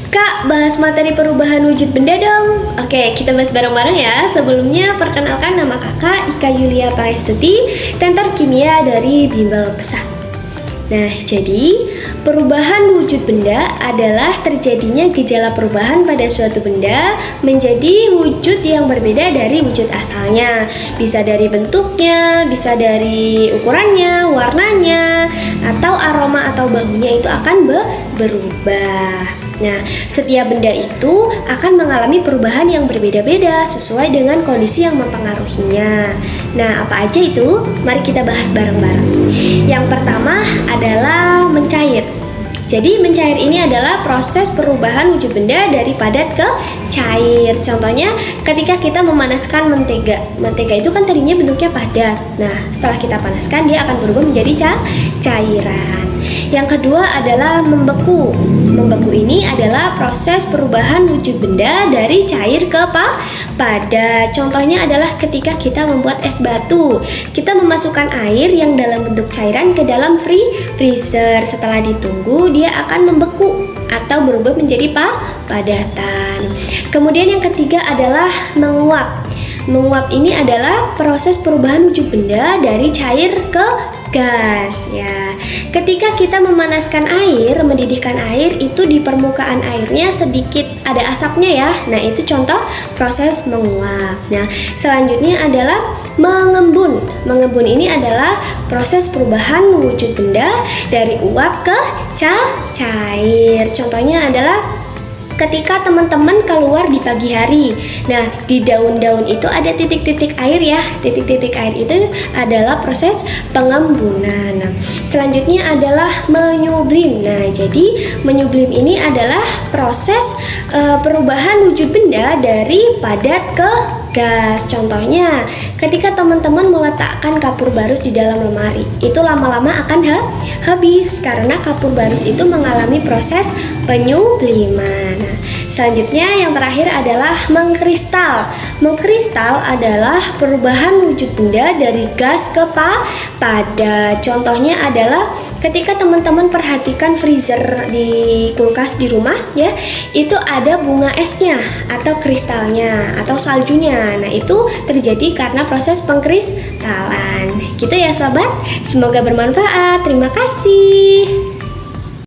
Kak, bahas materi perubahan wujud benda dong. Oke, kita bahas bareng-bareng ya. Sebelumnya, perkenalkan nama kakak Ika Yulia Pangestuti, Tentor Kimia dari Bimbel Pesat. Nah, jadi perubahan wujud benda adalah terjadinya gejala perubahan pada suatu benda menjadi wujud yang berbeda dari wujud asalnya. Bisa dari bentuknya, bisa dari ukurannya, warnanya, atau aroma atau baunya itu akan berubah. Nah, setiap benda itu akan mengalami perubahan yang berbeda-beda sesuai dengan kondisi yang mempengaruhinya. Nah, apa aja itu? Mari kita bahas bareng-bareng. Yang pertama adalah mencair. Jadi mencair ini adalah proses perubahan wujud benda dari padat ke cair. Contohnya ketika kita memanaskan mentega. Mentega itu kan tadinya bentuknya padat. Nah, setelah kita panaskan dia akan berubah menjadi cairan. Yang kedua adalah membeku. Membeku ini adalah proses perubahan wujud benda dari cair ke padat. Contohnya adalah ketika kita membuat es batu. Kita memasukkan air yang dalam bentuk cairan ke dalam freezer. Setelah ditunggu, dia akan membeku atau berubah menjadi padatan. Kemudian yang ketiga adalah menguap. Menguap ini adalah proses perubahan wujud benda dari cair ke gas ya. Ketika kita memanaskan air, mendidihkan air, itu di permukaan airnya sedikit ada asapnya ya. Nah, itu contoh proses menguap. Nah, selanjutnya adalah mengembun. Mengembun ini adalah proses perubahan wujud benda dari uap ke cair. Contohnya adalah ketika teman-teman keluar di pagi hari. Nah, di daun-daun itu ada titik-titik air ya. Titik-titik air itu adalah proses pengembunan. Nah, selanjutnya adalah menyublim. Nah, jadi menyublim ini adalah proses perubahan wujud benda dari padat ke gas. Contohnya, ketika teman-teman meletakkan kapur barus di dalam lemari, itu lama-lama akan habis karena kapur barus itu mengalami proses penyubliman. Nah, selanjutnya yang terakhir adalah mengkristal. Mengkristal adalah perubahan wujud benda dari gas ke padat. Contohnya adalah ketika teman-teman perhatikan freezer di kulkas di rumah ya, itu ada bunga esnya atau kristalnya atau saljunya. Nah, itu terjadi karena proses pengkristalan. Gitu ya sobat. Semoga bermanfaat. Terima kasih.